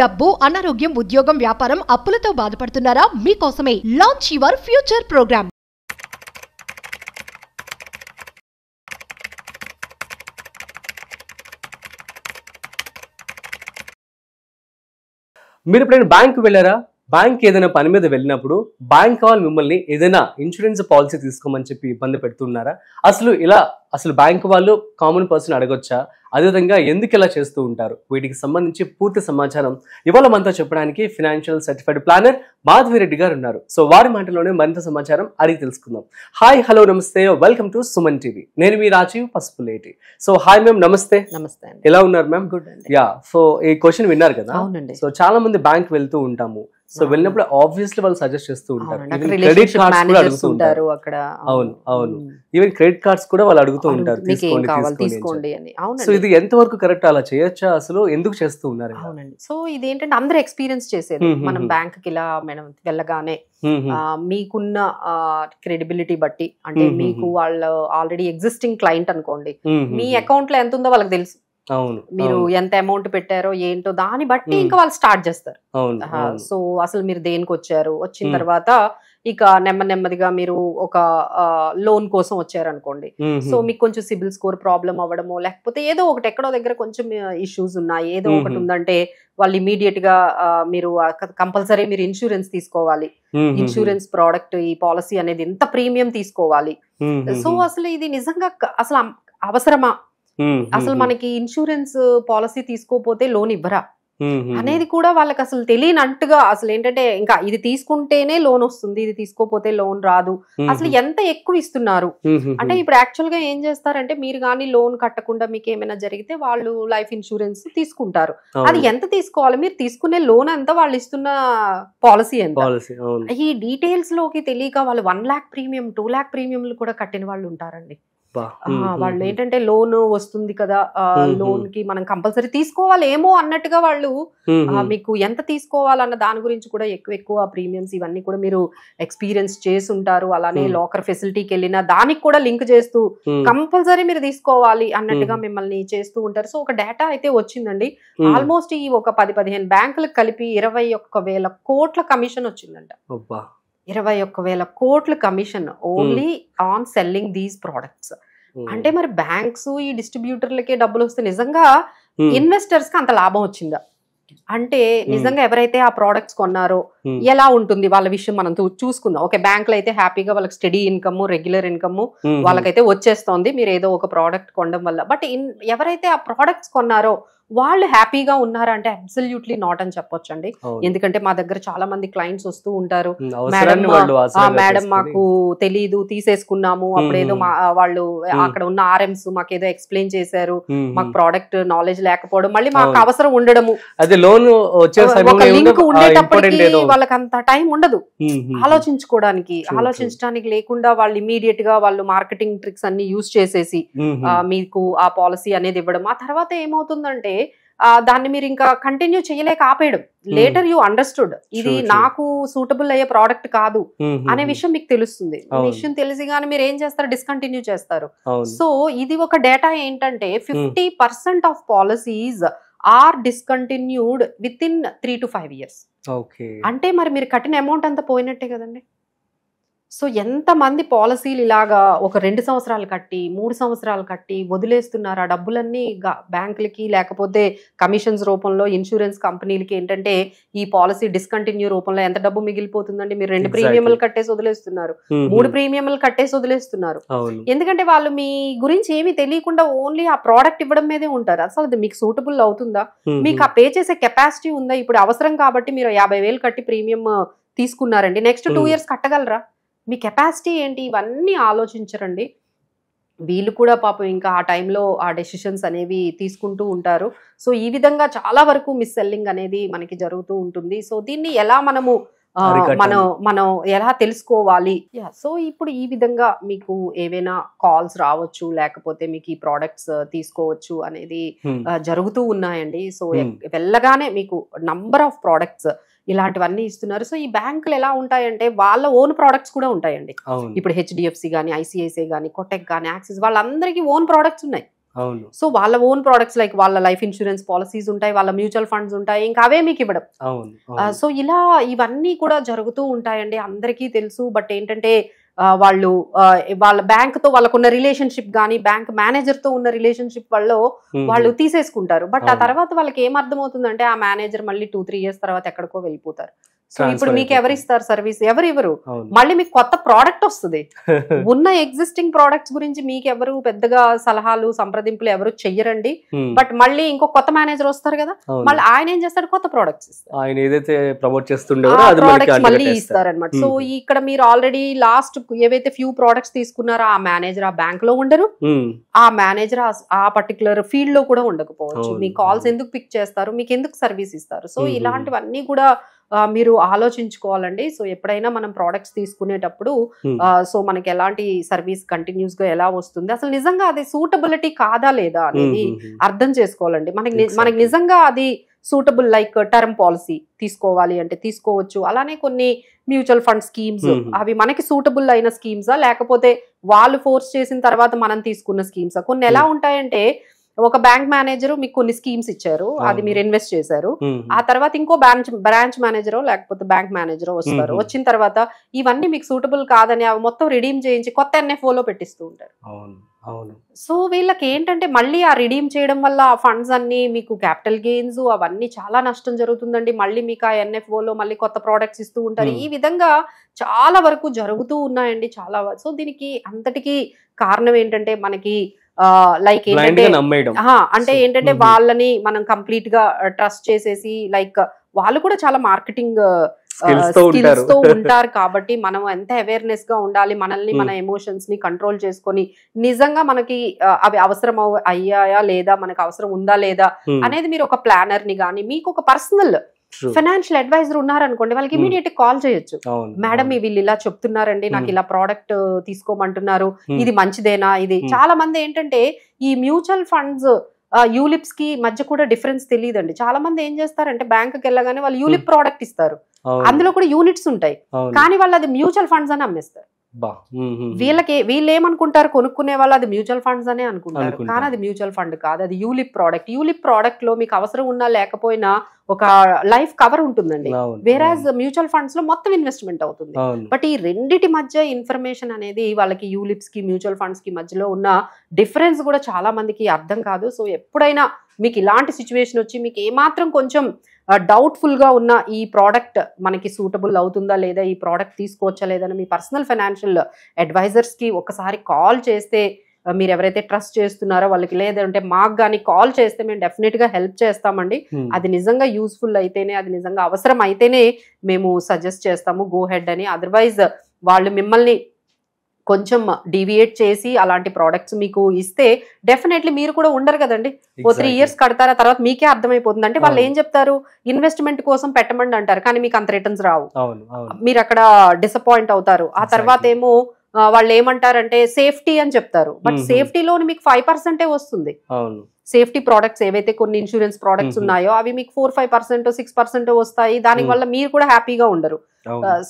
డబ్బు, అనారోగ్యం, ఉద్యోగం, వ్యాపారం, అప్పులతో బాధపడుతున్నారా? మీకోసమే లాంచ్ యువర్ ఫ్యూచర్ ప్రోగ్రామ్. మీరు ఎప్పుడైనా బ్యాంక్ వెళ్ళారా? బ్యాంక్ ఏదైనా పని మీద వెళ్ళినప్పుడు బ్యాంక్ వాళ్ళు మిమ్మల్ని ఏదైనా ఇన్సూరెన్స్ పాలసీ తీసుకోమని చెప్పి ఇబ్బంది పెడుతున్నారా? అసలు బ్యాంక్ వాళ్ళు కామన్ పర్సన్ అడగొచ్చా? అదేవిధంగా ఎందుకు ఇలా చేస్తూ ఉంటారు? వీటికి సంబంధించి పూర్తి సమాచారం ఇవాళ మనతో చెప్పడానికి ఫైనాన్షియల్ సర్టిఫైడ్ ప్లానర్ మాధవిరెడ్డి గారు ఉన్నారు. సో వారి మాటలోనే మరింత సమాచారం అడిగి తెలుసుకుందాం. హాయ్, హలో, నమస్తే, వెల్కమ్ టు సుమన్ టీవీ. నేను మీ Rajeev Pasupuleti. So hi ma'am, నమస్తే. నమస్తే, ఎలా ఉన్నారు మ్యామ్? గుడ్ అండి. యా, సో ఈ క్వశ్చన్ విన్నారు కదా? అవునండి. సో చాలా మంది బ్యాంక్ వెళ్తూ ఉంటాము. సో వెళ్ళినప్పుడు ఆబ్వియస్లీ వాళ్ళు సజెస్ట్ చేస్తూ ఉంటారు. క్రెడిట్ కార్డ్స్ కూడా అడుగుతూ ఉంటారు అక్కడ. అవును, ఈవెన్ క్రెడిట్ కార్డ్స్ కూడా వాళ్ళు అడుగుతూ ఉంటారు, తీసుకోండి అని. సో ఇది ఎంత వరకు కరెక్ట్? అలా చేయొచ్చా? అసలు ఎందుకు చేస్తూ ఉన్నారు? అవునండి. సో ఇది ఏంటంటే అందరూ ఎక్స్పీరియన్స్ చేసేది. మనం బ్యాంక్ కి ఇలా మనం వెళ్ళగానే మీకున్న క్రెడిబిలిటీ బట్టి, అంటే మీకు వాళ్ళు ఆల్రెడీ ఎగ్జిస్టింగ్ క్లయింట్ అనుకోండి, మీ అకౌంట్ లో ఎంత ఉందో వాళ్ళకి తెలుసు. మీరు ఎంత అమౌంట్ పెట్టారో ఏంటో దాన్ని బట్టి ఇంకా వాళ్ళు స్టార్ట్ చేస్తారు. సో అసలు మీరు దేనికి వచ్చారు, వచ్చిన తర్వాత ఇక నెమ్మదిగా మీరు ఒక లోన్ కోసం వచ్చారనుకోండి, సో మీకు కొంచెం సిబిల్ స్కోర్ ప్రాబ్లం అవ్వడమో, లేకపోతే ఏదో ఒకటి ఎక్కడో దగ్గర కొంచెం ఇష్యూస్ ఉన్నాయి, ఏదో ఒకటి ఉందంటే వాళ్ళు ఇమీడియట్ గా మీరు కంపల్సరీ మీరు ఇన్సూరెన్స్ తీసుకోవాలి. ఇన్సూరెన్స్ ప్రోడక్ట్, ఈ పాలసీ అనేది ఎంత ప్రీమియం తీసుకోవాలి. సో అసలు ఇది నిజంగా అసలు అవసరమా? అసలు మనకి ఇన్సూరెన్స్ పాలసీ తీసుకోపోతే లోన్ ఇవ్వరా అనేది కూడా వాళ్ళకి అసలు తెలియనట్టుగా, అసలు ఏంటంటే ఇంకా ఇది తీసుకుంటేనే లోన్ వస్తుంది, ఇది తీసుకోపోతే లోన్ రాదు, అసలు ఎంత ఎక్కువ ఇస్తున్నారు అంటే. ఇప్పుడు యాక్చువల్ గా ఏం చేస్తారంటే, మీరు కానీ లోన్ కట్టకుండా మీకు ఏమైనా జరిగితే వాళ్ళు లైఫ్ ఇన్సూరెన్స్ తీసుకుంటారు. అది ఎంత తీసుకోవాలి, మీరు తీసుకునే లోన్ ఎంత, వాళ్ళు ఇస్తున్న పాలసీ ఎంత, ఈ డీటెయిల్స్ లోకి తెలియక వాళ్ళు 1 lakh ప్రీమియం, 2 lakh ప్రీమియంలు కూడా కట్టిన వాళ్ళు ఉంటారండి. వాళ్ళు ఏంటంటే లోన్ వస్తుంది కదా, లోన్ కి మనం కంపల్సరీ తీసుకోవాలి ఏమో అన్నట్టుగా వాళ్ళు మీకు ఎంత తీసుకోవాలన్న దాని గురించి కూడా ఎక్కువ ప్రీమియమ్స్ ఇవన్నీ కూడా మీరు ఎక్స్పీరియన్స్ చేసి ఉంటారు. అలానే లాకర్ ఫెసిలిటీకి వెళ్ళినా దానికి కూడా లింక్ చేస్తూ కంపల్సరీ మీరు తీసుకోవాలి అన్నట్టుగా మిమ్మల్ని చేస్తూ ఉంటారు. సో ఒక డేటా అయితే వచ్చిందండి, ఆల్మోస్ట్ ఈ ఒక 10-15 బ్యాంకులకు కలిపి 21,000 కోట్ల కమిషన్ వచ్చిందంట. 21,000 కోట్ల commission only on selling these products. అంటే మరి బ్యాంక్స్ ఈ డిస్ట్రిబ్యూటర్లకే డబ్బులు వస్తే నిజంగా ఇన్వెస్టర్స్ కి అంత లాభం వచ్చిందా? అంటే నిజంగా ఎవరైతే ఆ ప్రోడక్ట్స్ కొన్నారో ఎలా ఉంటుంది వాళ్ళ విషయం మనం చూసుకుందాం. ఓకే, బ్యాంకులు అయితే హ్యాపీగా వాళ్ళకి స్టడీ ఇన్కమ్, రెగ్యులర్ ఇన్కమ్ వాళ్ళకైతే వచ్చేస్తోంది మీరు ఏదో ఒక ప్రోడక్ట్ కొనడం వల్ల. బట్ ఎవరైతే ఆ ప్రోడక్ట్స్ కొన్నారో వాళ్ళు హ్యాపీగా ఉన్నారా అంటే అబ్సల్యూట్లీ నాట్ అని చెప్పొచ్చండి. ఎందుకంటే మా దగ్గర చాలా మంది క్లయింట్స్ వస్తూ ఉంటారు, మేడం మాకు తెలీదు, తీసేసుకున్నాము, అప్పుడేదో వాళ్ళు అక్కడ ఉన్న ఆర్ఎంస్ మాకేదో ఎక్స్ప్లెయిన్ చేశారు, మాకు ప్రోడక్ట్ నాలెడ్జ్ లేకపోవడం, మళ్ళీ మాకు అవసరం ఉండడము, ఒక లింక్ ఉండేటప్పటికి వాళ్ళకి అంత టైం ఉండదు ఆలోచించడానికి లేకుండా వాళ్ళు ఇమీడియట్ గా వాళ్ళు మార్కెటింగ్ ట్రిక్స్ అన్ని యూజ్ చేసేసి మీకు ఆ పాలసీ అనేది ఇవ్వడం. ఆ తర్వాత ఏమవుతుందంటే దాన్ని మీరు ఇంకా కంటిన్యూ చేయలేక ఆపేయడం. లేటర్ యూ అండర్స్టూడ్ ఇది నాకు సూటబుల్ అయ్యే ప్రోడక్ట్ కాదు అనే విషయం మీకు తెలుస్తుంది. విషయం తెలిసి కానీ మీరు ఏం చేస్తారు, డిస్కంటిన్యూ చేస్తారు. సో ఇది ఒక డేటా ఏంటంటే 50% of policies are discontinued within 3 to 5 years. అంటే మరి మీరు కట్టిన అమౌంట్ అంతా పోయినట్టే కదండి. సో ఎంతమంది పాలసీలు ఇలాగా ఒక 2 సంవత్సరాలు కట్టి 3 సంవత్సరాలు కట్టి వదిలేస్తున్నారు. ఆ డబ్బులన్నీ బ్యాంకులకి లేకపోతే కమిషన్స్ రూపంలో ఇన్సూరెన్స్ కంపెనీలకి ఏంటంటే ఈ పాలసీ డిస్కంటిన్యూ రూపంలో ఎంత డబ్బు మిగిలిపోతుందండి. మీరు 2 ప్రీమియంలు కట్టేసి వదిలేస్తున్నారు, 3 ప్రీమియంలు కట్టేసి వదిలేస్తున్నారు. ఎందుకంటే వాళ్ళు మీ గురించి ఏమీ తెలియకుండా ఓన్లీ ఆ ప్రోడక్ట్ ఇవ్వడం మీదే ఉంటారు. అసలు అది మీకు సూటబుల్ అవుతుందా, మీకు ఆ పే చేసే కెపాసిటీ ఉందా? ఇప్పుడు అవసరం కాబట్టి మీరు 50,000 కట్టి ప్రీమియం తీసుకున్నారండి, నెక్స్ట్ 2 years కట్టగలరా? మీ కెపాసిటీ ఏంటి? ఇవన్నీ ఆలోచించరండి వీళ్ళు కూడా. పాపం ఇంకా ఆ టైంలో ఆ డెసిషన్స్ అనేవి తీసుకుంటూ ఉంటారు. సో ఈ విధంగా చాలా వరకు మిస్ సెల్లింగ్ అనేది మనకి జరుగుతూ ఉంటుంది. సో దీన్ని ఎలా మనం ఎలా తెలుసుకోవాలి? సో ఇప్పుడు ఈ విధంగా మీకు ఏవైనా కాల్స్ రావచ్చు, లేకపోతే మీకు ఈ ప్రోడక్ట్స్ తీసుకోవచ్చు అనేది జరుగుతూ ఉన్నాయండి. సో వెళ్ళగానే మీకు నంబర్ ఆఫ్ ప్రోడక్ట్స్ ఇలాంటివన్నీ ఇస్తున్నారు. సో ఈ బ్యాంకులు ఎలా ఉంటాయంటే వాళ్ళ ఓన్ ప్రోడక్ట్స్ కూడా ఉంటాయండి. ఇప్పుడు హెచ్డిఎఫ్సి కానీ, ఐసిఐసిఐ కానీ, కోటక్ కానీ, యాక్సిస్ వాళ్ళందరికీ ఓన్ ప్రోడక్ట్స్ ఉన్నాయి. అవును సో వాళ్ళ ఓన్ ప్రొడక్ట్స్ లైక్ వాళ్ళ లైఫ్ ఇన్సూరెన్స్ పాలసీస్ ఉంటాయి, వాళ్ళ మ్యూచువల్ ఫండ్స్ ఉంటాయి, ఇంకా అవే మీకు ఇవ్వడం. అవును సో ఇలా ఇవన్నీ కూడా జరుగుతూ ఉంటాయండి, అందరికీ తెలుసు. బట్ ఏంటంటే వాళ్ళు వాళ్ళ బ్యాంక్ తో వాళ్ళకున్న రిలేషన్షిప్ కానీ బ్యాంక్ మేనేజర్ తో ఉన్న రిలేషన్షిప్ వల్ల వాళ్ళు తీసేసుకుంటారు. బట్ ఆ తర్వాత వాళ్ళకి ఏం అర్థమవుతుందంటే ఆ మేనేజర్ మళ్ళీ 2-3 years తర్వాత ఎక్కడికో వెళ్ళిపోతారు. సో ఇప్పుడు మీకు ఎవరిస్తారు సర్వీస్? ఎవరు మళ్ళీ మీకు కొత్త ప్రోడక్ట్ వస్తుంది. ఉన్న ఎగ్జిస్టింగ్ ప్రొడక్ట్స్ గురించి మీకు ఎవరు పెద్దగా సలహాలు సంప్రదింపులు ఎవరు చెయ్యరండి. బట్ మళ్ళీ ఇంకో కొత్త మేనేజర్ వస్తారు కదా, మళ్ళీ ఆయన ఏం చేస్తాడు, కొత్త ప్రొడక్ట్స్ ఇస్తారు, ఆయన ఏదైతే ప్రమోట్ ప్రొడక్ట్స్ మళ్ళీ ఇస్తారనమాట. సో ఇక్కడ మీరు ఆల్రెడీ లాస్ట్ ఏవైతే ఫ్యూ ప్రొడక్ట్స్ తీసుకున్నారో ఆ మేనేజర్ ఆ బ్యాంక్ లో ఉండరు, ఆ మేనేజర్ ఆ పర్టికులర్ ఫీల్డ్ లో కూడా ఉండకపోవచ్చు. మీ కాల్స్ ఎందుకు పిక్ చేస్తారు, మీకు ఎందుకు సర్వీస్ ఇస్తారు? సో ఇలాంటివన్నీ కూడా మీరు ఆలోచించుకోవాలండి. సో ఎప్పుడైనా మనం ప్రోడక్ట్స్ తీసుకునేటప్పుడు సో మనకి ఎలాంటి సర్వీస్ కంటిన్యూస్ గా ఎలా వస్తుంది, అసలు నిజంగా అది సూటబిలిటీ కాదా లేదా అనేది అర్థం చేసుకోవాలండి. మనకి నిజంగా అది సూటబుల్, లైక్ టర్మ్ పాలసీ తీసుకోవాలి అంటే తీసుకోవచ్చు. అలానే కొన్ని మ్యూచువల్ ఫండ్ స్కీమ్స్ అవి మనకి సూటబుల్ అయిన స్కీమ్సా, లేకపోతే వాళ్ళు ఫోర్స్ చేసిన తర్వాత మనం తీసుకున్న స్కీమ్సా? కొన్ని ఎలా ఉంటాయంటే ఒక బ్యాంక్ మేనేజర్ మీకు కొన్ని స్కీమ్స్ ఇచ్చారు, అది మీరు ఇన్వెస్ట్ చేశారు, ఆ తర్వాత ఇంకో బ్రాంచ్ మేనేజరో లేకపోతే బ్యాంక్ మేనేజరో వస్తారు. వచ్చిన తర్వాత ఇవన్నీ మీకు సూటబుల్ కాదని అవి మొత్తం రిడీమ్ చేయించి కొత్త NFO లో పెట్టిస్తూ ఉంటారు. సో వీళ్ళకి ఏంటంటే మళ్ళీ ఆ రిడీమ్ చేయడం వల్ల ఆ ఫండ్స్ అన్ని మీకు క్యాపిటల్ గెయిన్స్ అవన్నీ చాలా నష్టం జరుగుతుందండి. మళ్ళీ మీకు ఆ NFO లో మళ్ళీ కొత్త ప్రోడక్ట్స్ ఇస్తూ ఉంటారు. ఈ విధంగా చాలా వరకు జరుగుతూ ఉన్నాయండి చాలా. సో దీనికి అంతటికి కారణం ఏంటంటే మనకి లైక్ ఏంటంటే అంటే ఏంటంటే వాళ్ళని మనం కంప్లీట్ గా ట్రస్ట్ చేసేసి, లైక్ వాళ్ళు కూడా చాలా మార్కెటింగ్ స్కిల్స్ తో ఉంటారు కాబట్టి మనం ఎంత అవేర్నెస్ గా ఉండాలి, మనల్ని మన ఎమోషన్స్ ని కంట్రోల్ చేసుకొని నిజంగా మనకి అవి అవసరం అయ్యాయా లేదా, మనకు అవసరం ఉందా లేదా అనేది మీరు ఒక ప్లానర్ ని కానీ మీకు ఒక పర్సనల్ ఫైనాన్షియల్ అడ్వైజర్ ఉన్నారనుకోండి, వాళ్ళకి ఇమీడియట్ కాల్ చేయొచ్చు. మేడం వీళ్ళు ఇలా చెప్తున్నారండి, నాకు ఇలా ప్రోడక్ట్ తీసుకోమంటున్నారు, ఇది మంచిదేనా? ఇది చాలా మంది ఏంటంటే ఈ మ్యూచువల్ ఫండ్స్ యూలిప్స్ కి మధ్య కూడా డిఫరెన్స్ తెలియదండి. చాలా మంది ఏం చేస్తారంటే బ్యాంక్ కి వెళ్ళగానే వాళ్ళు యూలిప్ ప్రోడక్ట్ ఇస్తారు, అందులో కూడా యూనిట్స్ ఉంటాయి, కానీ వాళ్ళు అది మ్యూచువల్ ఫండ్స్ అని అమ్మేస్తారు. వీళ్ళు ఏమనుకుంటారు, కొనుక్కునే వాళ్ళు అది మ్యూచువల్ ఫండ్స్ అనే అనుకుంటారు, కానీ అది మ్యూచువల్ ఫండ్ కాదు, అది యూలిప్ ప్రోడక్ట్. యూలిప్ ప్రోడక్ట్ లో మీకు అవసరం ఉన్నా లేకపోయినా ఒక లైఫ్ కవర్ ఉంటుందండి, వేరాజ్ మ్యూచువల్ ఫండ్స్ లో మొత్తం ఇన్వెస్ట్మెంట్ అవుతుంది. బట్ ఈ రెండిటి మధ్య ఇన్ఫర్మేషన్ అనేది వాళ్ళకి యూలిప్స్ కి మ్యూచువల్ ఫండ్స్ కి మధ్యలో ఉన్న డిఫరెన్స్ కూడా చాలా మందికి అర్థం కాదు. సో ఎప్పుడైనా మీకు ఇలాంటి సిచ్యువేషన్ వచ్చి మీకు ఏమాత్రం కొంచెం డౌట్ఫుల్ గా ఉన్న ఈ ప్రోడక్ట్ మనకి సూటబుల్ అవుతుందా లేదా, ఈ ప్రోడక్ట్ తీసుకోవచ్చా లేదని మీ పర్సనల్ ఫైనాన్షియల్ అడ్వైజర్స్ కి ఒకసారి కాల్ చేస్తే, మీరు ఎవరైతే ట్రస్ట్ చేస్తున్నారో వాళ్ళకి, లేదంటే మాకు కానీ కాల్ చేస్తే మేము డెఫినెట్ గా హెల్ప్ చేస్తామండి. అది నిజంగా యూస్ఫుల్ అయితేనే, అది నిజంగా అవసరం అయితేనే మేము సజెస్ట్ చేస్తాము గో హెడ్ అని. అదర్వైజ్ వాళ్ళు మిమ్మల్ని కొంచెం డీవియేట్ చేసి అలాంటి ప్రోడక్ట్స్ మీకు ఇస్తే డెఫినెట్లీ మీరు కూడా ఉండరు కదండి. 3 years కడతారా, తర్వాత మీకే అర్థమైపోతుంది. అంటే వాళ్ళు ఏం చెప్తారు, ఇన్వెస్ట్మెంట్ కోసం పెట్టమండి అంటారు, కానీ మీకు అంత రిటర్న్స్ రావు, మీరు అక్కడ డిసప్పాయింట్ అవుతారు. ఆ తర్వాత ఏమో వాళ్ళు ఏమంటారంటే సేఫ్టీ అని చెప్తారు, బట్ సేఫ్టీలోని మీకు 5% వస్తుంది. సేఫ్టీ ప్రోడక్ట్స్ ఏవైతే కొన్ని ఇన్సూరెన్స్ ప్రోడక్ట్స్ ఉన్నాయో అవి మీకు 4-5%, 6% వస్తాయి. దాని వల్ల మీరు కూడా హ్యాపీగా ఉండరు.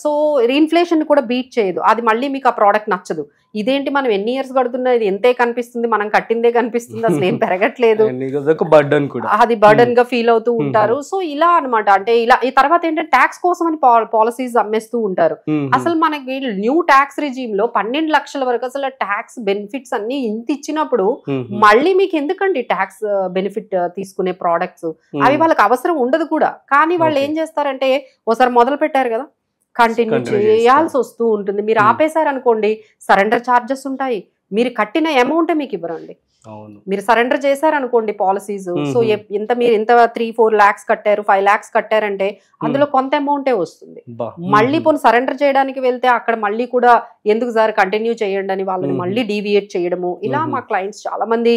సో ఇన్ఫ్లేషన్ కూడా బీట్ చేయదు, అది మళ్ళీ మీకు ఆ ప్రోడక్ట్ నచ్చదు. ఇదేంటి మనం ఎన్ని ఇయర్స్ కడుతున్నా ఇది ఎంతే కనిపిస్తుంది, మనం కట్టిందే కనిపిస్తుంది, అసలు ఏం పెరగట్లేదు, అది బర్డన్ గా ఫీల్ అవుతూ ఉంటారు. సో ఇలా అనమాట. అంటే ఇలా ఈ తర్వాత ఏంటంటే ట్యాక్స్ కోసం అని పాలసీస్ అమ్మేస్తూ ఉంటారు. అసలు మనకి న్యూ ట్యాక్స్ రిజీమ్ లో 12 లక్షల వరకు అసలు ట్యాక్స్ బెనిఫిట్స్ అన్ని ఇంత ఇచ్చినప్పుడు మళ్ళీ మీకు ఎందుకండి ట్యాక్స్ బెనిఫిట్ తీసుకునే ప్రోడక్ట్స్, అవి వాళ్ళకి అవసరం ఉండదు కూడా. కానీ వాళ్ళు ఏం చేస్తారంటే ఒకసారి మొదలు పెట్టారు కదా, కంటిన్యూ చేయాల్సి వస్తూ ఉంటుంది. మీరు ఆపేశారనుకోండి సరెండర్ ఛార్జెస్ ఉంటాయి, మీరు కట్టిన అమౌంట్ మీకు ఇవ్వరండి. మీరు సరెండర్ చేశారనుకోండి పాలసీస్, సో మీరు ఇంత 3-4 lakhs కట్టారు, 5 lakhs కట్టారంటే అందులో కొంత అమౌంటే వస్తుంది. మళ్ళీ పోనీ సరెండర్ చేయడానికి వెళ్తే అక్కడ మళ్ళీ కూడా ఎందుకు సార్ కంటిన్యూ చేయండి అని వాళ్ళని మళ్ళీ డీవియేట్ చేయడము, ఇలా మా క్లయింట్స్ చాలా మంది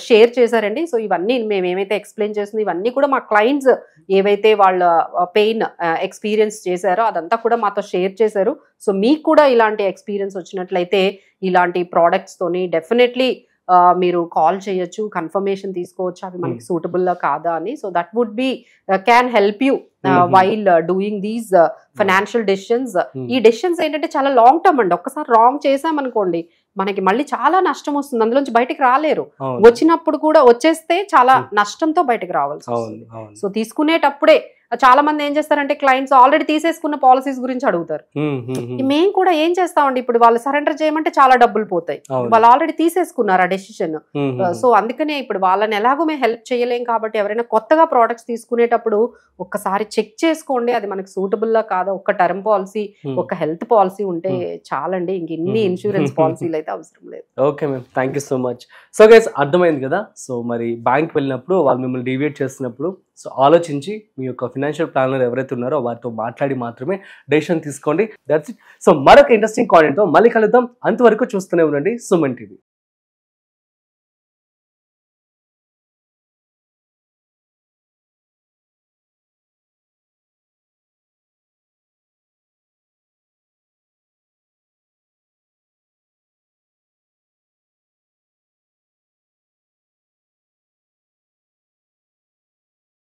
షేర్ చేశారండి. సో ఇవన్నీ మేము ఏమైతే ఎక్స్ప్లెయిన్ చేస్తుంది ఇవన్నీ కూడా మా క్లయింట్స్ ఏవైతే వాళ్ళ పెయిన్ ఎక్స్పీరియన్స్ చేశారో అదంతా కూడా మాతో షేర్ చేశారు. సో మీకు కూడా ఇలాంటి ఎక్స్పీరియన్స్ వచ్చినట్లయితే ఇలాంటి ప్రోడక్ట్స్ తోని డెఫినెట్లీ మీరు కాల్ చేయొచ్చు, కన్ఫర్మేషన్ తీసుకోవచ్చు అవి మనకి సూటబుల్ కాదా అని. So that would be can help you while doing these financial decisions. ఈ డెసిషన్స్ ఏంటంటే చాలా లాంగ్ టర్మ్ అండి. ఒక్కసారి రాంగ్ చేసామనుకోండి మనకి మళ్ళీ చాలా నష్టం వస్తుంది, అందులోంచి బయటకు రాలేరు. అవును. వచ్చినప్పుడు కూడా వచ్చేస్తే చాలా నష్టంతో బయటకు రావాల్సి వస్తుంది. అవును, అవును. సో తీసుకునేటప్పుడే చాలా మంది ఏం చేస్తారంటే క్లయింట్స్ ఆల్రెడీ తీసేసుకున్న పాలసీస్ గురించి అడుగుతారు. మేము కూడా ఏం చేస్తామండి, ఇప్పుడు వాళ్ళు సరెండర్ చేయమంటే చాలా డబ్బులు పోతాయి, అవును. వాళ్ళు ఆల్రెడీ తీసేసుకున్నారు ఆ డెసిషన్. సో అందుకనే ఇప్పుడు వాళ్ళని ఎలాగో మేము హెల్ప్ చేయలేం కాబట్టి ఎవరైనా కొత్తగా ప్రోడక్ట్స్ తీసుకునేటప్పుడు ఒక్కసారి చెక్ చేసుకోండి, అది మనకి సూటబుల్ లా కాదా. ఒక టర్మ్ పాలసీ, ఒక హెల్త్ పాలసీ ఉంటే చాలండి, ఇంక ఇన్ని ఇన్సూరెన్స్ పాలసీలు అయితే అవసరం లేదు. Okay ma'am, thank you so much. So guys, అర్థమైంది కదా. సో మరి బ్యాంక్ వెళ్ళినప్పుడు వాళ్ళు మిమ్మల్ని డివియేట్ చేస్తున్నప్పుడు సో ఆలోచించి మీ యొక్క ఫినాన్షియల్ ప్లానర్ ఎవరైతే ఉన్నారో వారితో మాట్లాడి మాత్రమే డెసిషన్ తీసుకోండి. That's it. సో మరొక ఇంట్రెస్టింగ్ కాంటెంట్ తో మళ్ళీ కలుద్దాం. అంతవరకు చూస్తూనే ఉండండి సుమన్ టీవీ.